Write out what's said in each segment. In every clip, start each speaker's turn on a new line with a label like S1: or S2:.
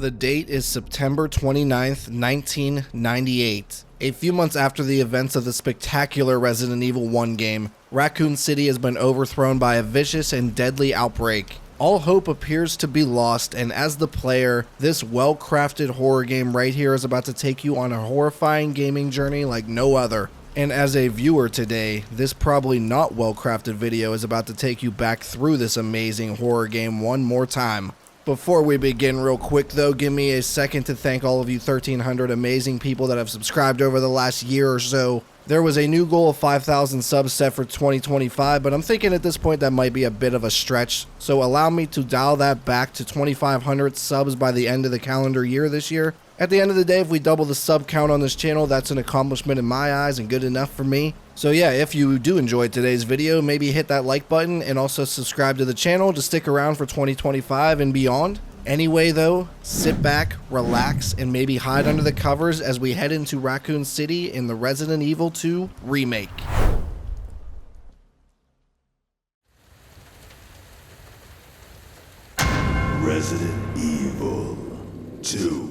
S1: The date is September 29th, 1998. A few months after the events of the spectacular Resident Evil 1 game, Raccoon City has been overthrown by a vicious and deadly outbreak. All hope appears to be lost, and as the player, this well-crafted horror game right here is about to take you on a horrifying gaming journey like no other. And as a viewer today, this probably not well-crafted video is about to take you back through this amazing horror game one more time. Before we begin real quick though, give me a second to thank all of you 1,300 amazing people that have subscribed over the last year or so. There was a new goal of 5,000 subs set for 2025, but I'm thinking at this point that might be a bit of a stretch, so allow me to dial that back to 2,500 subs by the end of the calendar year this year. At the end of the day, if we double the sub count on this channel, that's an accomplishment in my eyes and good enough for me. So yeah, if you do enjoy today's video, maybe hit that like button and also subscribe to the channel to stick around for 2025 and beyond. Anyway though, sit back, relax, and maybe hide under the covers as we head into Raccoon City in the Resident Evil 2 Remake.
S2: Resident Evil 2.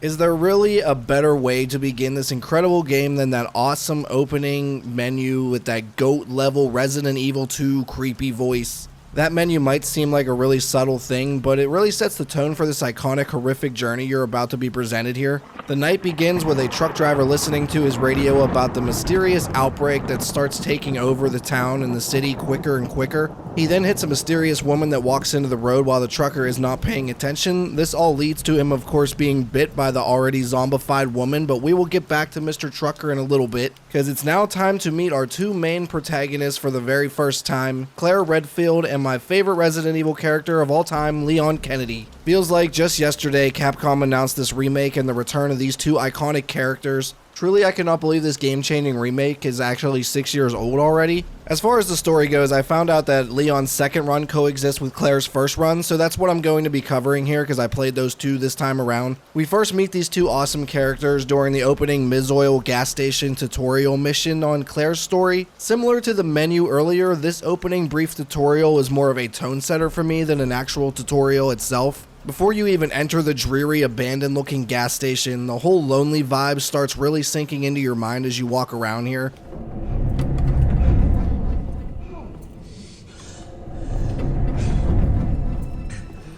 S1: Is there really a better way to begin this incredible game than that awesome opening menu with that GOAT level Resident Evil 2 creepy voice? That menu might seem like a really subtle thing, but it really sets the tone for this iconic, horrific journey you're about to be presented here. The night begins with a truck driver listening to his radio about the mysterious outbreak that starts taking over the town and the city quicker and quicker. He then hits a mysterious woman that walks into the road while the trucker is not paying attention. This all leads to him, of course, being bit by the already zombified woman, but we will get back to Mr. Trucker in a little bit, because it's now time to meet our two main protagonists for the very first time, Claire Redfield and my favorite Resident Evil character of all time, Leon Kennedy. Feels like just yesterday Capcom announced this remake and the return of these two iconic characters. Truly, I cannot believe this game-changing remake is actually 6 years old already. As far as the story goes, I found out that Leon's second run coexists with Claire's first run, so that's what I'm going to be covering here because I played those two this time around. We first meet these two awesome characters during the opening Mizoil gas station tutorial mission on Claire's story. Similar to the menu earlier, this opening brief tutorial is more of a tone setter for me than an actual tutorial itself. Before you even enter the dreary, abandoned-looking gas station, the whole lonely vibe starts really sinking into your mind as you walk around here.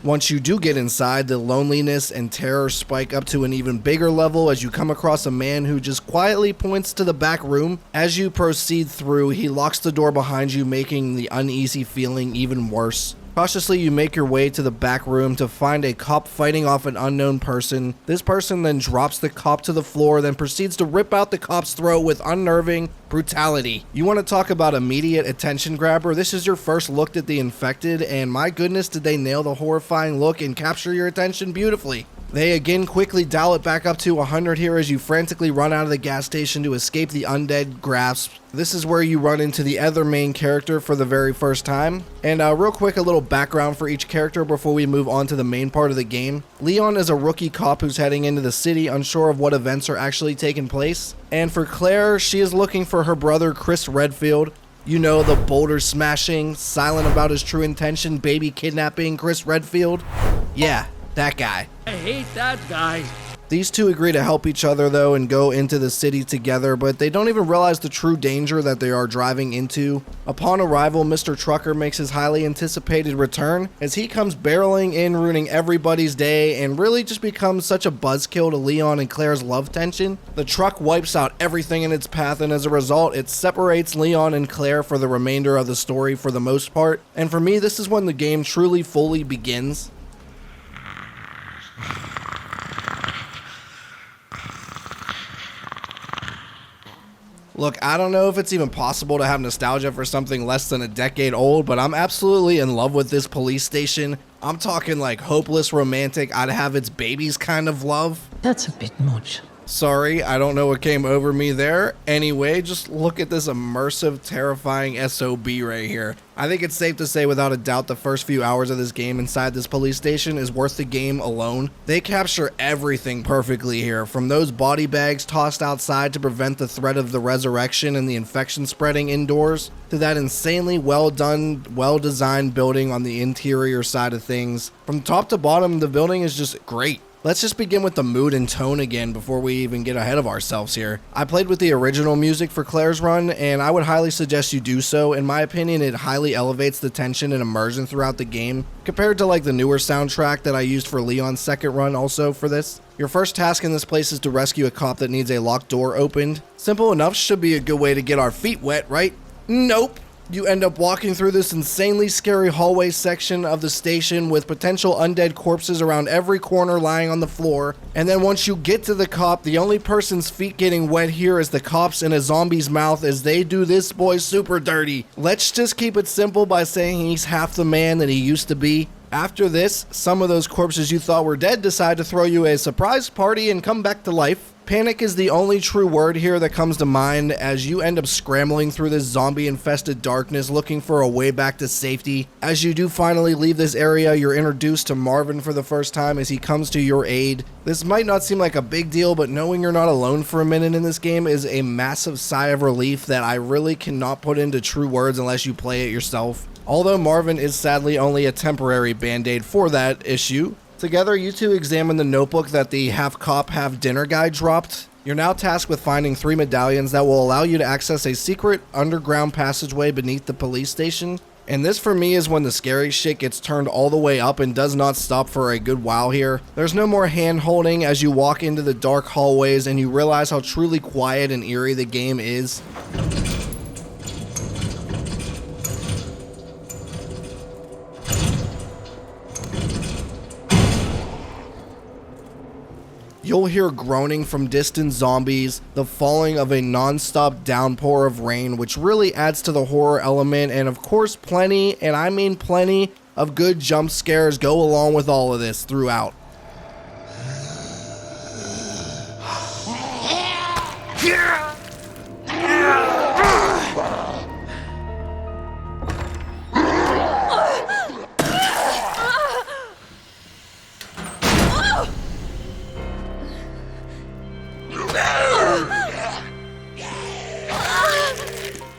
S1: Once you do get inside, the loneliness and terror spike up to an even bigger level as you come across a man who just quietly points to the back room. As you proceed through, he locks the door behind you, making the uneasy feeling even worse. Cautiously, you make your way to the back room to find a cop fighting off an unknown person. This person then drops the cop to the floor, then proceeds to rip out the cop's throat with unnerving brutality. You want to talk about immediate attention grabber? This is your first look at the infected, and my goodness, did they nail the horrifying look and capture your attention beautifully. They again quickly dial it back up to 100 here as you frantically run out of the gas station to escape the undead grasp. This is where you run into the other main character for the very first time. And real quick, a little background for each character before we move on to the main part of the game. Leon is a rookie cop who's heading into the city, unsure of what events are actually taking place. And for Claire, she is looking for her brother, Chris Redfield. You know, the boulder smashing, silent about his true intention, baby kidnapping Chris Redfield. Yeah, that guy.
S3: I hate that guy.
S1: These two agree to help each other though and go into the city together, but they don't even realize the true danger that they are driving into. Upon arrival, Mr. Trucker makes his highly anticipated return as he comes barreling in, ruining everybody's day and really just becomes such a buzzkill to Leon and Claire's love tension. The truck wipes out everything in its path, and as a result, it separates Leon and Claire for the remainder of the story for the most part. And for me, this is when the game truly fully begins. Look, I don't know if it's even possible to have nostalgia for something less than a decade old, but I'm absolutely in love with this police station. I'm talking like hopeless romantic, I'd have its babies kind of love.
S4: That's a bit much.
S1: Sorry, I don't know what came over me there. Anyway, just look at this immersive, terrifying SOB right here. I think it's safe to say without a doubt the first few hours of this game inside this police station is worth the game alone. They capture everything perfectly here, from those body bags tossed outside to prevent the threat of the resurrection and the infection spreading indoors, to that insanely well done, well designed building on the interior side of things. From top to bottom, the building is just great. Let's just begin with the mood and tone again before we even get ahead of ourselves here. I played with the original music for Claire's run, and I would highly suggest you do so. In my opinion, it highly elevates the tension and immersion throughout the game, compared to like the newer soundtrack that I used for Leon's second run also for this. Your first task in this place is to rescue a cop that needs a locked door opened. Simple enough, should be a good way to get our feet wet, right? Nope. You end up walking through this insanely scary hallway section of the station with potential undead corpses around every corner lying on the floor. And then once you get to the cop, the only person's feet getting wet here is the cop's in a zombie's mouth as they do this boy super dirty. Let's just keep it simple by saying he's half the man that he used to be. After this, some of those corpses you thought were dead decide to throw you a surprise party and come back to life. Panic is the only true word here that comes to mind as you end up scrambling through this zombie-infested darkness looking for a way back to safety. As you do finally leave this area, you're introduced to Marvin for the first time as he comes to your aid. This might not seem like a big deal, but knowing you're not alone for a minute in this game is a massive sigh of relief that I really cannot put into true words unless you play it yourself. Although Marvin is sadly only a temporary band-aid for that issue. Together, you two examine the notebook that the half-cop, half-dinner guy dropped. You're now tasked with finding 3 medallions that will allow you to access a secret underground passageway beneath the police station. And this for me is when the scary shit gets turned all the way up and does not stop for a good while here. There's no more hand holding as you walk into the dark hallways and you realize how truly quiet and eerie the game is. You'll hear groaning from distant zombies, the falling of a non-stop downpour of rain, which really adds to the horror element, and of course plenty, and I mean plenty, of good jump scares go along with all of this throughout.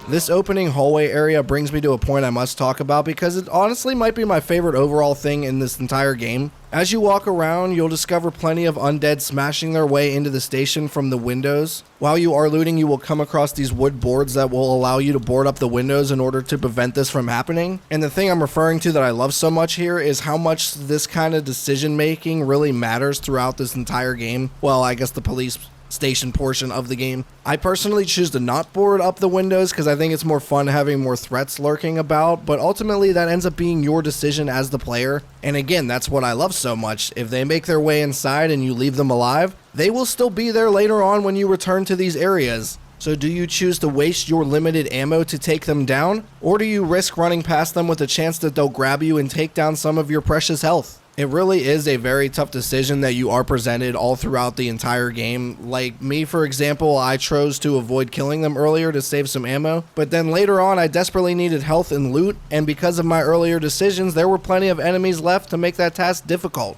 S1: This opening hallway area brings me to a point I must talk about because it honestly might be my favorite overall thing in this entire game. As you walk around, you'll discover plenty of undead smashing their way into the station from the windows. While you are looting, you will come across these wood boards that will allow you to board up the windows in order to prevent this from happening. And the thing I'm referring to that I love so much here is how much this kind of decision making really matters throughout this entire game. Well, I guess the police station portion of the game. I personally choose to not board up the windows because I think it's more fun having more threats lurking about, but ultimately that ends up being your decision as the player. And again, that's what I love so much. If they make their way inside and you leave them alive, they will still be there later on when you return to these areas. So do you choose to waste your limited ammo to take them down, or do you risk running past them with a chance that they'll grab you and take down some of your precious health? It really is a very tough decision that you are presented all throughout the entire game. Like me, for example, I chose to avoid killing them earlier to save some ammo, but then later on I desperately needed health and loot, and because of my earlier decisions, there were plenty of enemies left to make that task difficult.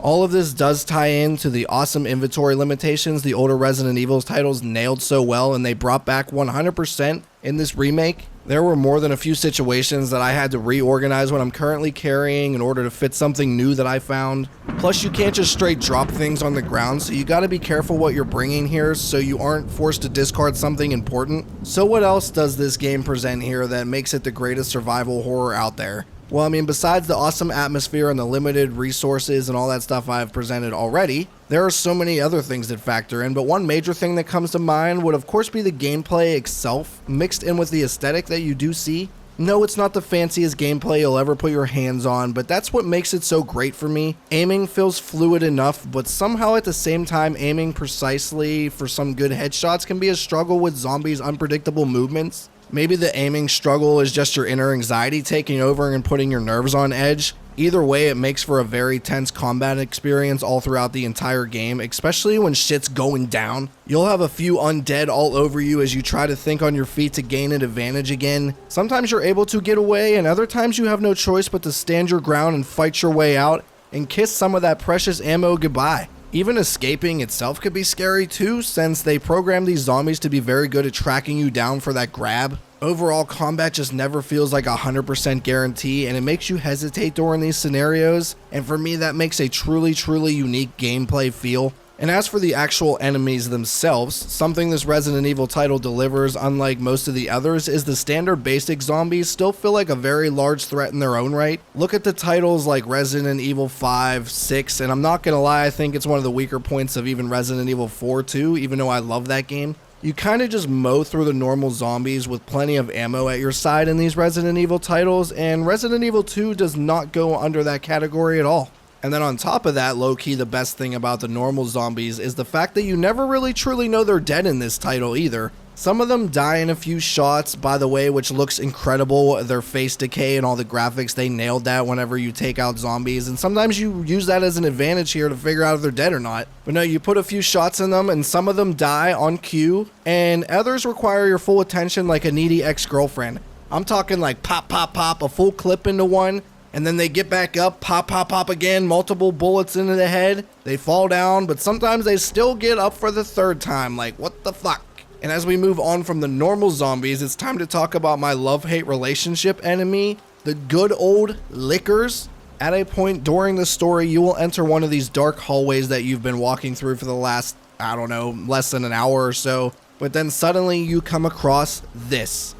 S1: All of this does tie in to the awesome inventory limitations the older Resident Evil titles nailed so well, and they brought back 100% in this remake. There were more than a few situations that I had to reorganize what I'm currently carrying in order to fit something new that I found. Plus, you can't just straight drop things on the ground, so you gotta be careful what you're bringing here so you aren't forced to discard something important. So what else does this game present here that makes it the greatest survival horror out there? Well, I mean, besides the awesome atmosphere and the limited resources and all that stuff I've presented already, there are so many other things that factor in, but one major thing that comes to mind would of course be the gameplay itself, mixed in with the aesthetic that you do see. No, it's not the fanciest gameplay you'll ever put your hands on, but that's what makes it so great for me. Aiming feels fluid enough, but somehow at the same time, aiming precisely for some good headshots can be a struggle with zombies' unpredictable movements. Maybe the aiming struggle is just your inner anxiety taking over and putting your nerves on edge. Either way, it makes for a very tense combat experience all throughout the entire game, especially when shit's going down. You'll have a few undead all over you as you try to think on your feet to gain an advantage again. Sometimes you're able to get away, and other times you have no choice but to stand your ground and fight your way out and kiss some of that precious ammo goodbye. Even escaping itself could be scary too, since they program these zombies to be very good at tracking you down for that grab. Overall, combat just never feels like a 100% guarantee, and it makes you hesitate during these scenarios, and for me that makes a truly unique gameplay feel. And as for the actual enemies themselves, something this Resident Evil title delivers, unlike most of the others, is the standard basic zombies still feel like a very large threat in their own right. Look at the titles like Resident Evil 5, 6, and I'm not gonna lie, I think it's one of the weaker points of even Resident Evil 4 too, even though I love that game. You kind of just mow through the normal zombies with plenty of ammo at your side in these Resident Evil titles, and Resident Evil 2 does not go under that category at all. And then on top of that, low-key the best thing about the normal zombies is the fact that you never really truly know they're dead in this title either. Some of them die in a few shots, by the way, which looks incredible. Their face decay and all the graphics, they nailed that whenever you take out zombies. And sometimes you use that as an advantage here to figure out if they're dead or not. But no, you put a few shots in them and some of them die on cue. And others require your full attention like a needy ex-girlfriend. I'm talking like pop, pop, pop, a full clip into one. And then they get back up, pop, pop, pop again, multiple bullets into the head. They fall down, but sometimes they still get up for the third time. Like, what the fuck? And as we move on from the normal zombies, it's time to talk about my love-hate relationship enemy, the good old Lickers. At a point during the story, you will enter one of these dark hallways that you've been walking through for the last, I don't know, less than an hour or so. But then suddenly you come across this.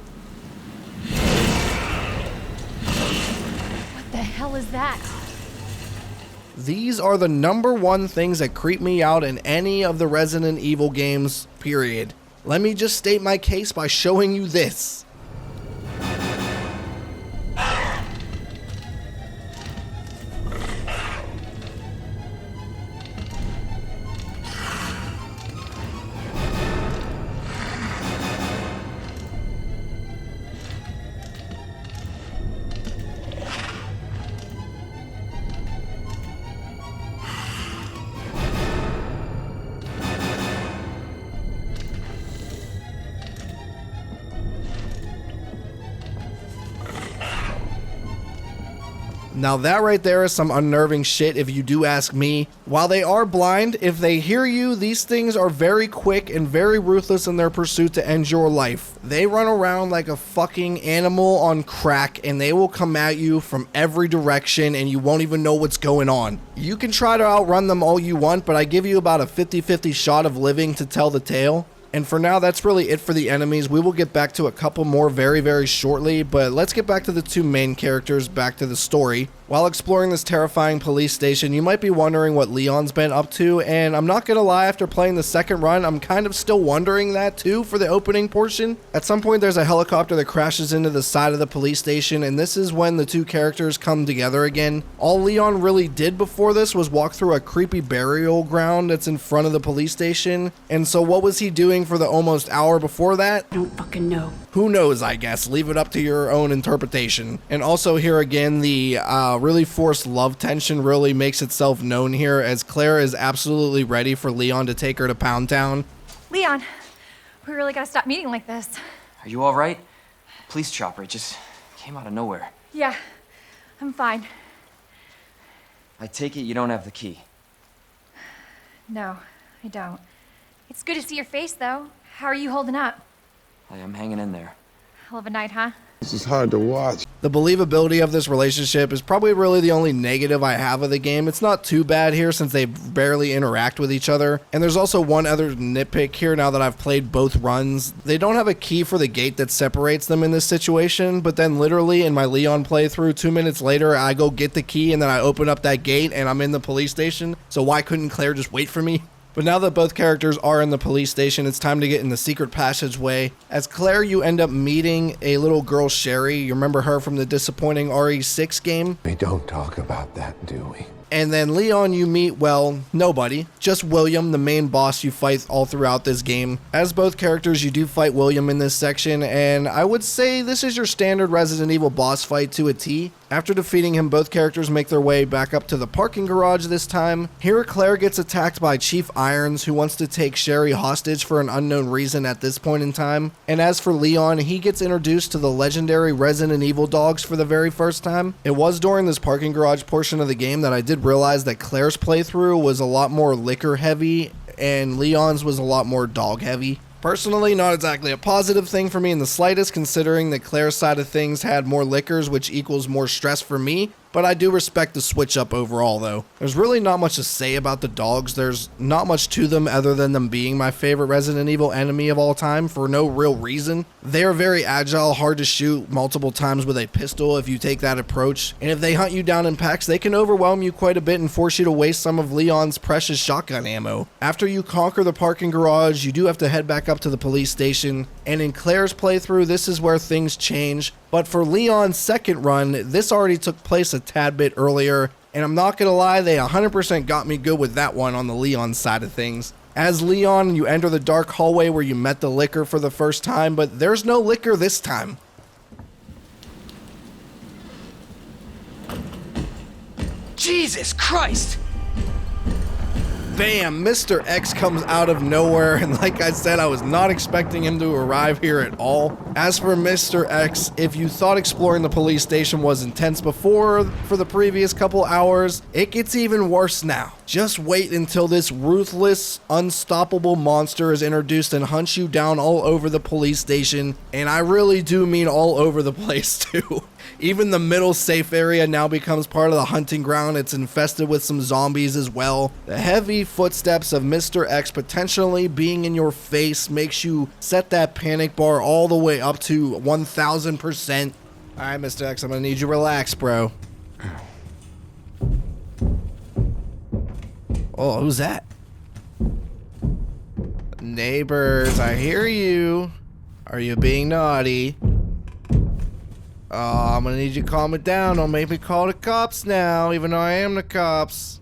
S3: What the hell is that?
S1: These are the #1 things that creep me out in any of the Resident Evil games, period. Let me just state my case by showing you this. Now that right there is some unnerving shit if you do ask me. While they are blind, if they hear you, these things are very quick and very ruthless in their pursuit to end your life. They run around like a fucking animal on crack and they will come at you from every direction and you won't even know what's going on. You can try to outrun them all you want, but I give you about a 50-50 shot of living to tell the tale. And for now, that's really it for the enemies. We will get back to a couple more very shortly, but let's get back to the two main characters, back to the story. While exploring this terrifying police station, you might be wondering what Leon's been up to, and I'm not gonna lie, after playing the second run, I'm kind of still wondering that too for the opening portion. At some point, there's a helicopter that crashes into the side of the police station, and this is when the two characters come together again. All Leon really did before this was walk through a creepy burial ground that's in front of the police station, and so what was he doing for the almost hour before that?
S4: I don't fucking know.
S1: Who knows, I guess. Leave it up to your own interpretation. And also here again, the really forced love tension really makes itself known here, as Claire is absolutely ready for Leon to take her to Pound Town.
S3: Leon, we really gotta stop meeting like this.
S5: Are you all right? Police chopper, it just came out of nowhere.
S3: Yeah, I'm fine.
S5: I take it you don't have the key.
S3: No, I don't. It's good to see your face, though. How are you holding up?
S5: I'm hanging in there.
S3: Hell of a night, huh?
S6: This is hard to watch.
S1: The believability of this relationship is probably really the only negative I have of the game. It's not too bad here since they barely interact with each other. And there's also one other nitpick here now that I've played both runs. They don't have a key for the gate that separates them in this situation, but then literally in my Leon playthrough, 2 minutes later, I go get the key and then I open up that gate and I'm in the police station. So why couldn't Claire just wait for me? But now that both characters are in the police station, it's time to get in the secret passageway. As Claire, you end up meeting a little girl, Sherry. You remember her from the disappointing RE6 game?
S4: We don't talk about that, do we?
S1: And then Leon, you meet, well, nobody. Just William, the main boss you fight all throughout this game. As both characters, you do fight William in this section, and I would say this is your standard Resident Evil boss fight to a T. After defeating him, both characters make their way back up to the parking garage this time. Here, Claire gets attacked by Chief Irons, who wants to take Sherry hostage for an unknown reason at this point in time. And as for Leon, he gets introduced to the legendary Resident Evil dogs for the very first time. It was during this parking garage portion of the game that I did realize that Claire's playthrough was a lot more liquor heavy and Leon's was a lot more dog heavy. Personally, not exactly a positive thing for me in the slightest, considering that Claire's side of things had more liquors, which equals more stress for me. But I do respect the switch up overall though. There's really not much to say about the dogs. There's not much to them other than them being my favorite Resident Evil enemy of all time for no real reason. They are very agile, hard to shoot multiple times with a pistol if you take that approach. And if they hunt you down in packs, they can overwhelm you quite a bit and force you to waste some of Leon's precious shotgun ammo. After you conquer the parking garage, you do have to head back up to the police station. And in Claire's playthrough, this is where things change. But for Leon's second run, this already took place a tad bit earlier, and I'm not gonna lie, they 100% got me good with that one on the Leon side of things. As Leon, you enter the dark hallway where you met the licker for the first time, but there's no licker this time.
S5: Jesus Christ!
S1: Bam, Mr. X comes out of nowhere, and like I said, I was not expecting him to arrive here at all. As for Mr. X, if you thought exploring the police station was intense before for the previous couple hours, it gets even worse now. Just wait until this ruthless, unstoppable monster is introduced and hunts you down all over the police station, and I really do mean all over the place too. Even the middle safe area now becomes part of the hunting ground. It's infested with some zombies as well. The heavy footsteps of Mr. X potentially being in your face makes you set that panic bar all the way up to 1000%. Alright, Mr. X, I'm gonna need you to relax, bro. Oh, who's that? Neighbors, I hear you. Are you being naughty? Oh, I'm gonna need you to calm it down. Don't make me call the cops now, even though I am the cops.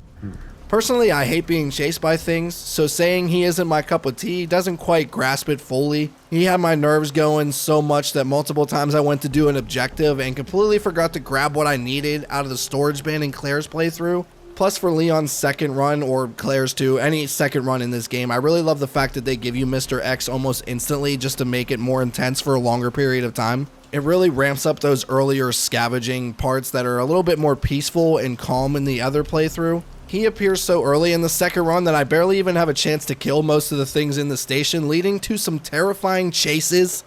S1: Personally, I hate being chased by things, so saying he isn't my cup of tea doesn't quite grasp it fully. He had my nerves going so much that multiple times I went to do an objective and completely forgot to grab what I needed out of the storage bin in Claire's playthrough. Plus, for Leon's second run, or Claire's too, any second run in this game, I really love the fact that they give you Mr. X almost instantly just to make it more intense for a longer period of time. It really ramps up those earlier scavenging parts that are a little bit more peaceful and calm in the other playthrough. He appears so early in the second run that I barely even have a chance to kill most of the things in the station, leading to some terrifying chases.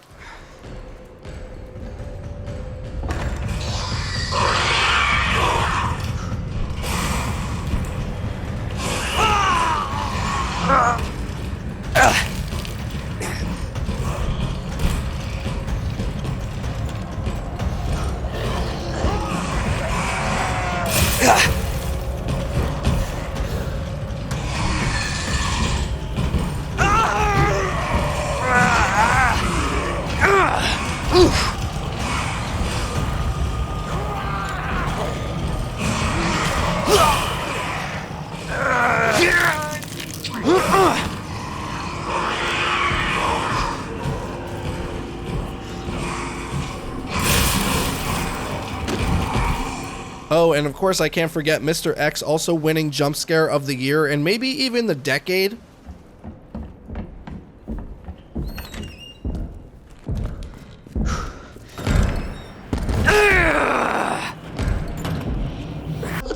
S1: Oh, and of course I can't forget Mr. X also winning Jump Scare of the Year and maybe even the decade.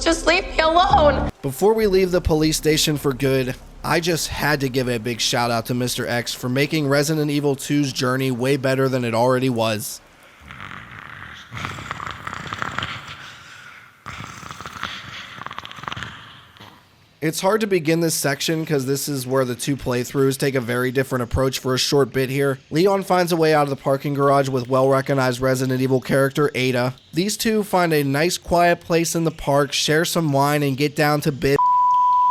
S6: Just leave me alone.
S1: Before we leave the police station for good, I just had to give a big shout out to Mr. X for making Resident Evil 2's journey way better than it already was. It's hard to begin this section because this is where the two playthroughs take a very different approach for a short bit here. Leon finds a way out of the parking garage with well-recognized Resident Evil character Ada. These two find a nice quiet place in the park, share some wine, and get down to bit.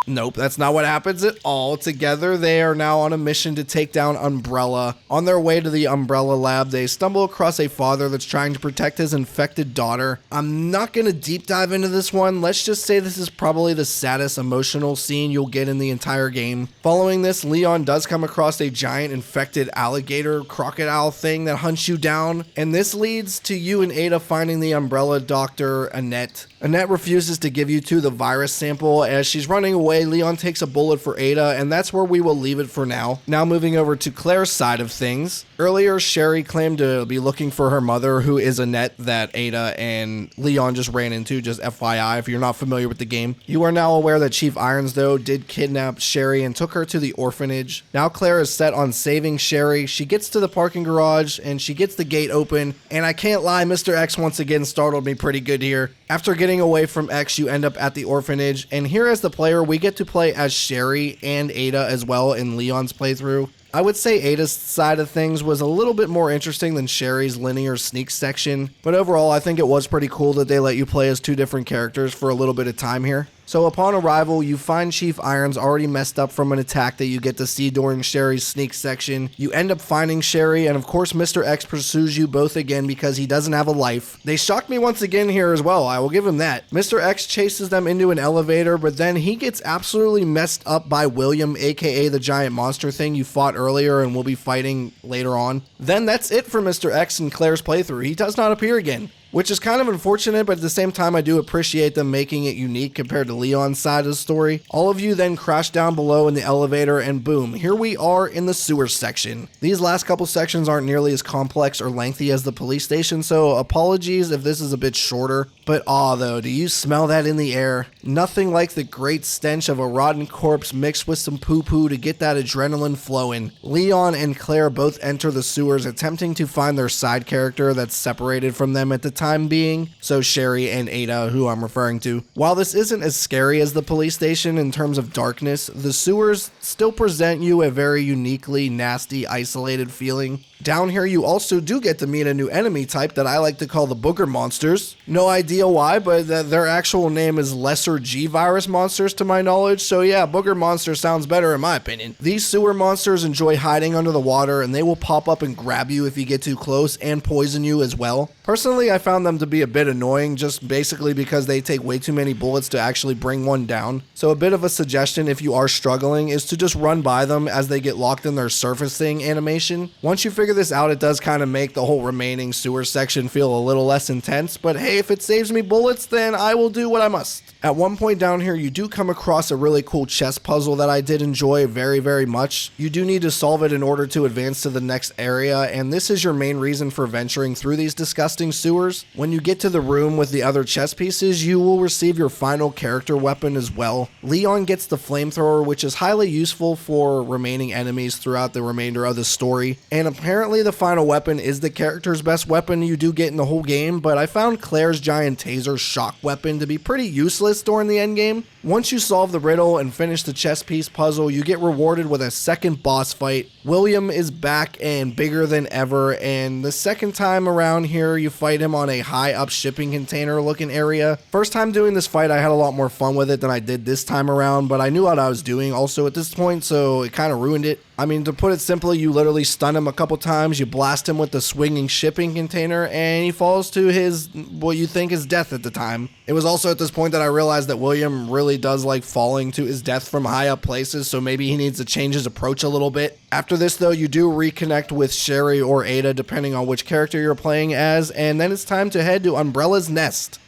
S1: Nope, that's not what happens at all. Together, they are now on a mission to take down Umbrella. On their way to the Umbrella lab, they stumble across a father that's trying to protect his infected daughter. I'm not going to deep dive into this one. Let's just say this is probably the saddest emotional scene you'll get in the entire game. Following this, Leon does come across a giant infected alligator crocodile thing that hunts you down, and this leads to you and Ada finding the Umbrella doctor, Annette. Annette refuses to give you two the virus sample. As she's running away, Leon takes a bullet for Ada, and that's where we will leave it for now. Now moving over to Claire's side of things. Earlier, Sherry claimed to be looking for her mother, who is Annette that Ada and Leon just ran into, just FYI if you're not familiar with the game. You are now aware that Chief Irons, though, did kidnap Sherry and took her to the orphanage. Now Claire is set on saving Sherry. She gets to the parking garage, and she gets the gate open, and I can't lie, Mr. X once again startled me pretty good here. After getting away from X, you end up at the orphanage, and here as the player, we get to play as Sherry and Ada as well in Leon's playthrough. I would say Ada's side of things was a little bit more interesting than Sherry's linear sneak section, but overall I think it was pretty cool that they let you play as two different characters for a little bit of time here. So upon arrival, you find Chief Irons already messed up from an attack that you get to see during Sherry's sneak section. You end up finding Sherry, and of course Mr. X pursues you both again because he doesn't have a life. They shocked me once again here as well, I will give him that. Mr. X chases them into an elevator, but then he gets absolutely messed up by William, aka the giant monster thing you fought earlier and will be fighting later on. Then that's it for Mr. X and Claire's playthrough. He does not appear again, which is kind of unfortunate, but at the same time I do appreciate them making it unique compared to Leon's side of the story. All of you then crash down below in the elevator, and boom, here we are in the sewer section. These last couple sections aren't nearly as complex or lengthy as the police station, so apologies if this is a bit shorter. But though, do you smell that in the air? Nothing like the great stench of a rotten corpse mixed with some poo-poo to get that adrenaline flowing. Leon and Claire both enter the sewers attempting to find their side character that's separated from them at the time being, so Sherry and Ada, who I'm referring to. While this isn't as scary as the police station in terms of darkness, the sewers still present you a very uniquely nasty, isolated feeling. Down here you also do get to meet a new enemy type that I like to call the booger monsters. No idea why, but their actual name is lesser G virus monsters to my knowledge, so yeah, booger monster sounds better in my opinion. These sewer monsters enjoy hiding under the water, and they will pop up and grab you if you get too close and poison you as well. Personally, I found them to be a bit annoying, just basically because they take way too many bullets to actually bring one down. So a bit of a suggestion if you are struggling is to just run by them as they get locked in their surfacing animation. Once you figure this out, it does kind of make the whole remaining sewer section feel a little less intense, but hey, if it saves me bullets, then I will do what I must. At one point down here, you do come across a really cool chess puzzle that I did enjoy very, very much. You do need to solve it in order to advance to the next area, and this is your main reason for venturing through these disgusting sewers. When you get to the room with the other chess pieces, you will receive your final character weapon as well. Leon gets the flamethrower, which is highly useful for remaining enemies throughout the remainder of the story, and apparently the final weapon is the character's best weapon you do get in the whole game, but I found Claire's giant taser shock weapon to be pretty useless during the endgame. Once you solve the riddle and finish the chess piece puzzle, you get rewarded with a second boss fight. William is back and bigger than ever, and the second time around here, you fight him on a high up shipping container looking area. First time doing this fight, I had a lot more fun with it than I did this time around, but I knew what I was doing also at this point, so it kind of ruined it. I mean, to put it simply, you literally stun him a couple times, you blast him with the swinging shipping container, and he falls to his, what you think is death at the time. It was also at this point that I realized that William really does like falling to his death from high up places, so maybe he needs to change his approach a little bit. After this though, you do reconnect with Sherry or Ada depending on which character you're playing as, and then it's time to head to Umbrella's nest.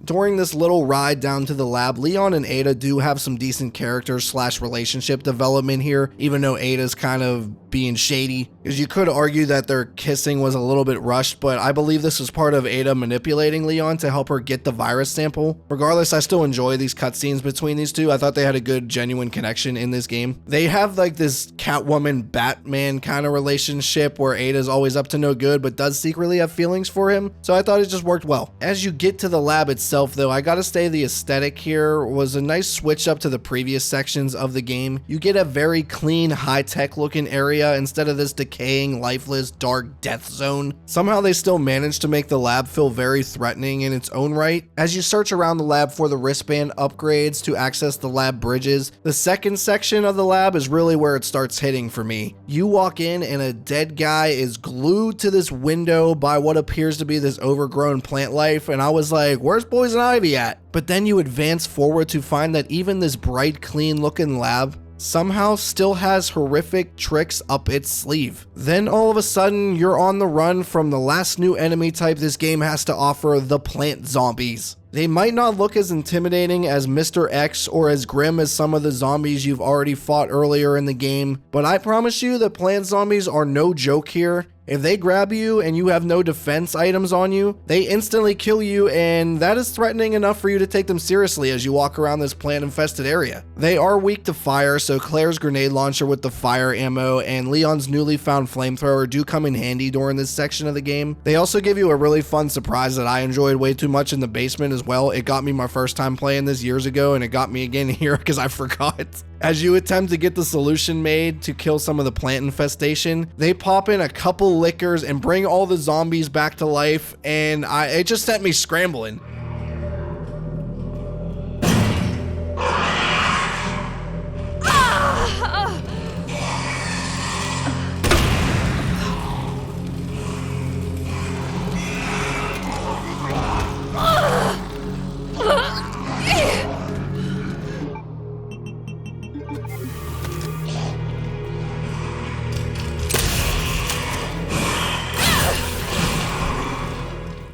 S1: During this little ride down to the lab, Leon and Ada do have some decent character/relationship development here, even though Ada's kind of being shady, because you could argue that their kissing was a little bit rushed, but I believe this was part of Ada manipulating Leon to help her get the virus sample. Regardless, I still enjoy these cutscenes between these two. I thought they had a good, genuine connection in this game. They have like this Catwoman Batman kind of relationship where Ada's always up to no good but does secretly have feelings for him, so I thought it just worked well. As you get to the lab itself though, I gotta say the aesthetic here was a nice switch up to the previous sections of the game. You get a very clean, high-tech looking area instead of this decaying, lifeless, dark death zone. Somehow they still managed to make the lab feel very threatening in its own right. As you search around the lab for the wristband upgrades to access the lab bridges, the second section of the lab is really where it starts hitting for me. You walk in and a dead guy is glued to this window by what appears to be this overgrown plant life, and I was like, where's Poison Ivy at? But then you advance forward to find that even this bright, clean looking lab somehow still has horrific tricks up its sleeve. Then all of a sudden, you're on the run from the last new enemy type this game has to offer, the plant zombies. They might not look as intimidating as Mr. X or as grim as some of the zombies you've already fought earlier in the game, but I promise you that plant zombies are no joke here. If they grab you and you have no defense items on you, they instantly kill you, and that is threatening enough for you to take them seriously as you walk around this plant-infested area. They are weak to fire, so Claire's grenade launcher with the fire ammo and Leon's newly found flamethrower do come in handy during this section of the game. They also give you a really fun surprise that I enjoyed way too much in the basement as well. It got me my first time playing this years ago, and it got me again here because I forgot. As you attempt to get the solution made to kill some of the plant infestation, they pop in a couple liquors and bring all the zombies back to life, and it just sent me scrambling.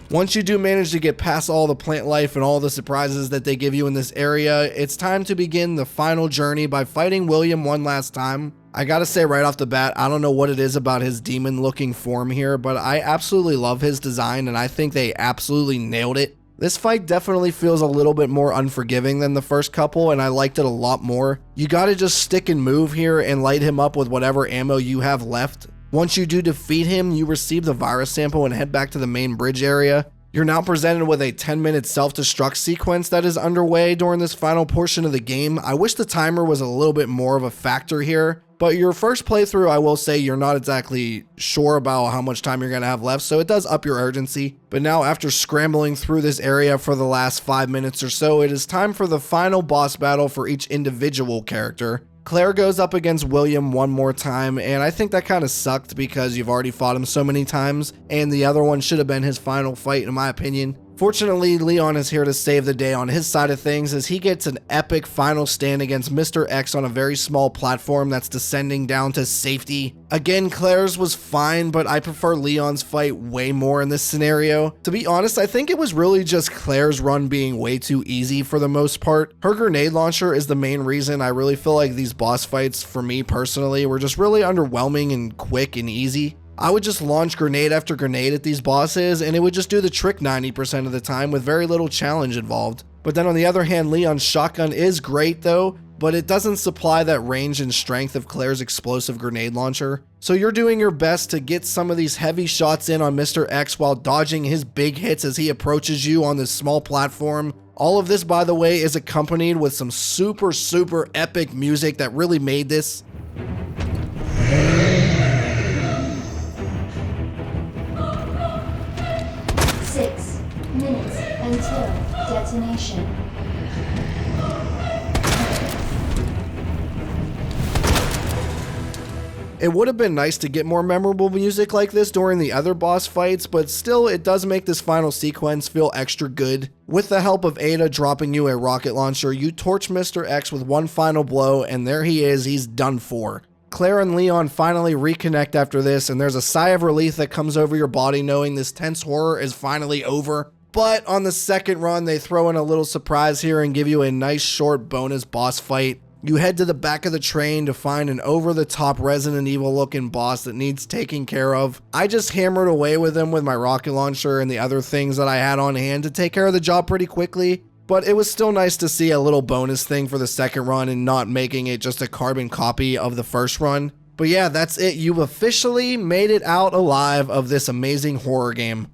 S1: Once you do manage to get past all the plant life and all the surprises that they give you in this area, it's time to begin the final journey by fighting William one last time. I gotta say right off the bat, I don't know what it is about his demon looking form here, but I absolutely love his design and I think they absolutely nailed it. This fight definitely feels a little bit more unforgiving than the first couple, and I liked it a lot more. You gotta just stick and move here and light him up with whatever ammo you have left. Once you do defeat him, you receive the virus sample and head back to the main bridge area. You're now presented with a 10-minute self-destruct sequence that is underway during this final portion of the game. I wish the timer was a little bit more of a factor here, but your first playthrough, I will say you're not exactly sure about how much time you're going to have left, so it does up your urgency. But now after scrambling through this area for the last 5 minutes or so, it is time for the final boss battle for each individual character. Claire goes up against William one more time, and I think that kind of sucked because you've already fought him so many times, and the other one should have been his final fight in my opinion. Fortunately, Leon is here to save the day on his side of things as he gets an epic final stand against Mr. X on a very small platform that's descending down to safety. Again, Claire's was fine, but I prefer Leon's fight way more in this scenario. To be honest, I think it was really just Claire's run being way too easy for the most part. Her grenade launcher is the main reason I really feel like these boss fights, for me personally, were just really underwhelming and quick and easy. I would just launch grenade after grenade at these bosses and it would just do the trick 90% of the time with very little challenge involved. But then on the other hand, Leon's shotgun is great though, but it doesn't supply that range and strength of Claire's explosive grenade launcher. So you're doing your best to get some of these heavy shots in on Mr. X while dodging his big hits as he approaches you on this small platform. All of this, by the way, is accompanied with some super epic music that really made this.
S7: 6 minutes until detonation.
S1: It would have been nice to get more memorable music like this during the other boss fights, but still it does make this final sequence feel extra good. With the help of Ada dropping you a rocket launcher, you torch Mr. X with one final blow and there he is, he's done for. Claire and Leon finally reconnect after this, and there's a sigh of relief that comes over your body knowing this tense horror is finally over. But on the second run, they throw in a little surprise here and give you a nice short bonus boss fight. You head to the back of the train to find an over-the-top Resident Evil looking boss that needs taking care of. I just hammered away with him with my rocket launcher and the other things that I had on hand to take care of the job pretty quickly. But it was still nice to see a little bonus thing for the second run and not making it just a carbon copy of the first run. But yeah, that's it. You've officially made it out alive of this amazing horror game.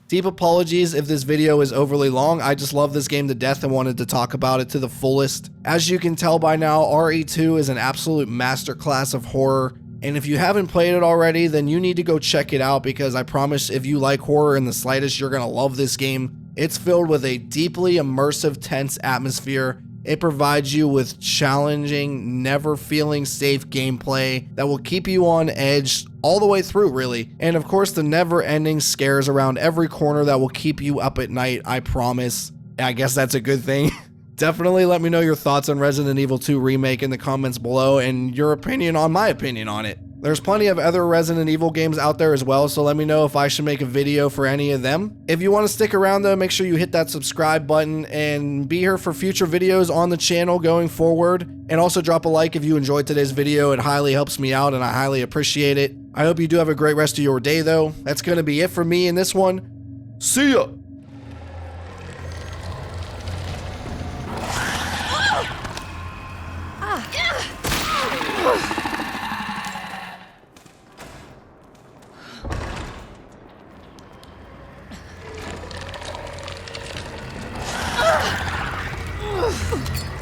S1: Deep apologies if this video is overly long. I just love this game to death and wanted to talk about it to the fullest. As you can tell by now, RE2 is an absolute masterclass of horror. And if you haven't played it already, then you need to go check it out, because I promise if you like horror in the slightest, you're gonna love this game. It's filled with a deeply immersive, tense atmosphere. It provides you with challenging, never feeling safe gameplay that will keep you on edge all the way through, really. And of course, the never-ending scares around every corner that will keep you up at night, I promise. I guess that's a good thing. Definitely let me know your thoughts on Resident Evil 2 Remake in the comments below, and your opinion on my opinion on it. There's plenty of other Resident Evil games out there as well, so let me know if I should make a video for any of them. If you want to stick around though, make sure you hit that subscribe button and be here for future videos on the channel going forward. And also drop a like if you enjoyed today's video. It highly helps me out and I highly appreciate it. I hope you do have a great rest of your day though. That's going to be it for me in this one. See ya!
S3: Ugh.